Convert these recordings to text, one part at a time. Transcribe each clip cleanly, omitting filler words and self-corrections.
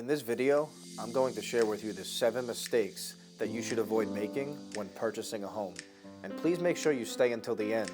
In this video, I'm going to share with you the 7 mistakes that you should avoid making when purchasing a home. And please make sure you stay until the end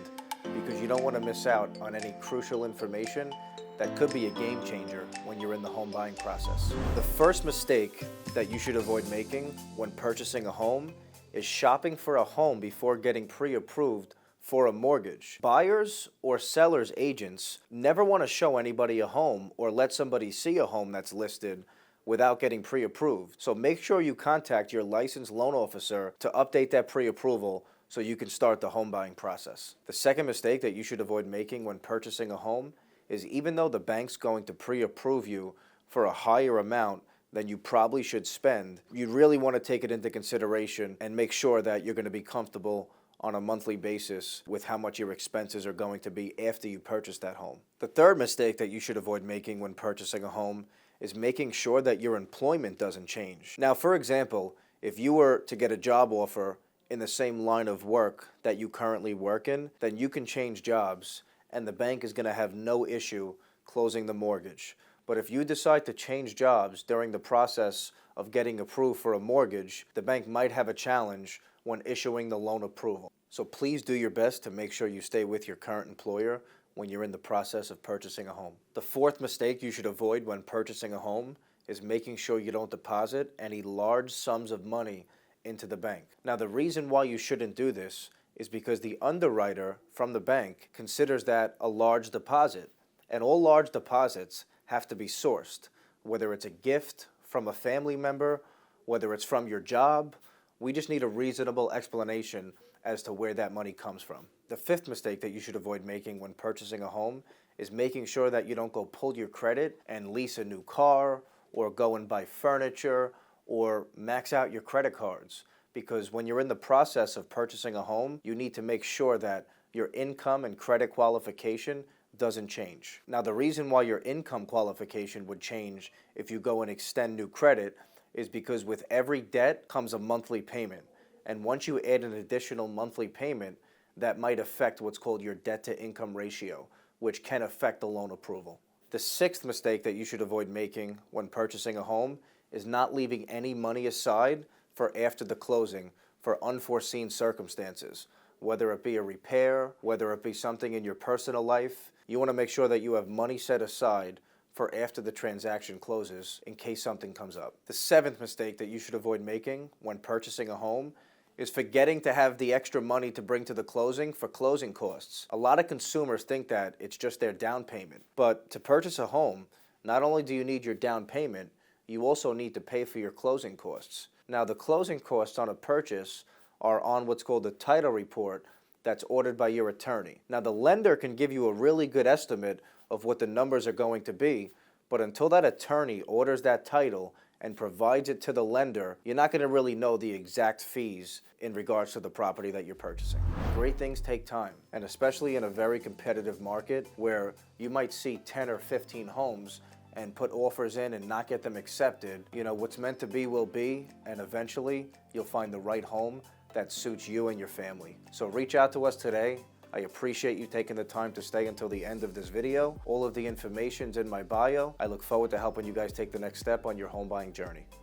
because you don't want to miss out on any crucial information that could be a game changer when you're in the home buying process. The first mistake that you should avoid making when purchasing a home is shopping for a home before getting pre-approved for a mortgage. Buyers or sellers agents never want to show anybody a home or let somebody see a home that's listed without getting pre-approved. So make sure you contact your licensed loan officer to update that pre-approval so you can start the home buying process. The second mistake that you should avoid making when purchasing a home is even though the bank's going to pre-approve you for a higher amount than you probably should spend, you really want to take it into consideration and make sure that you're going to be comfortable on a monthly basis with how much your expenses are going to be after you purchase that home. The third mistake that you should avoid making when purchasing a home is making sure that your employment doesn't change. Now, for example, if you were to get a job offer in the same line of work that you currently work in, then you can change jobs and the bank is going to have no issue closing the mortgage. But if you decide to change jobs during the process of getting approved for a mortgage, the bank might have a challenge when issuing the loan approval. So please do your best to make sure you stay with your current employer when you're in the process of purchasing a home. The fourth mistake you should avoid when purchasing a home is making sure you don't deposit any large sums of money into the bank. Now, the reason why you shouldn't do this is because the underwriter from the bank considers that a large deposit, and all large deposits have to be sourced, whether it's a gift from a family member, whether it's from your job. We just need a reasonable explanation as to where that money comes from. The fifth mistake that you should avoid making when purchasing a home is making sure that you don't go pull your credit and lease a new car or go and buy furniture or max out your credit cards. Because when you're in the process of purchasing a home, you need to make sure that your income and credit qualification doesn't change. Now, the reason why your income qualification would change if you go and extend new credit is because with every debt comes a monthly payment. And once you add an additional monthly payment, that might affect what's called your debt to income ratio, which can affect the loan approval. The sixth mistake that you should avoid making when purchasing a home is not leaving any money aside for after the closing for unforeseen circumstances, whether it be a repair, whether it be something in your personal life. You want to make sure that you have money set aside for after the transaction closes in case something comes up. The seventh mistake that you should avoid making when purchasing a home is forgetting to have the extra money to bring to the closing for closing costs. A lot of consumers think that it's just their down payment, but to purchase a home, not only do you need your down payment, you also need to pay for your closing costs. Now, the closing costs on a purchase are on what's called a title report that's ordered by your attorney. Now, the lender can give you a really good estimate of what the numbers are going to be, but until that attorney orders that title and provides it to the lender, you're not going to really know the exact fees in regards to the property that you're purchasing. Great things take time, and especially in a very competitive market where you might see 10 or 15 homes and put offers in and not get them accepted. You know, what's meant to be will be, and eventually you'll find the right home that suits you and your family. So reach out to us today. I appreciate you taking the time to stay until the end of this video. All of the information's in my bio. I look forward to helping you guys take the next step on your home buying journey.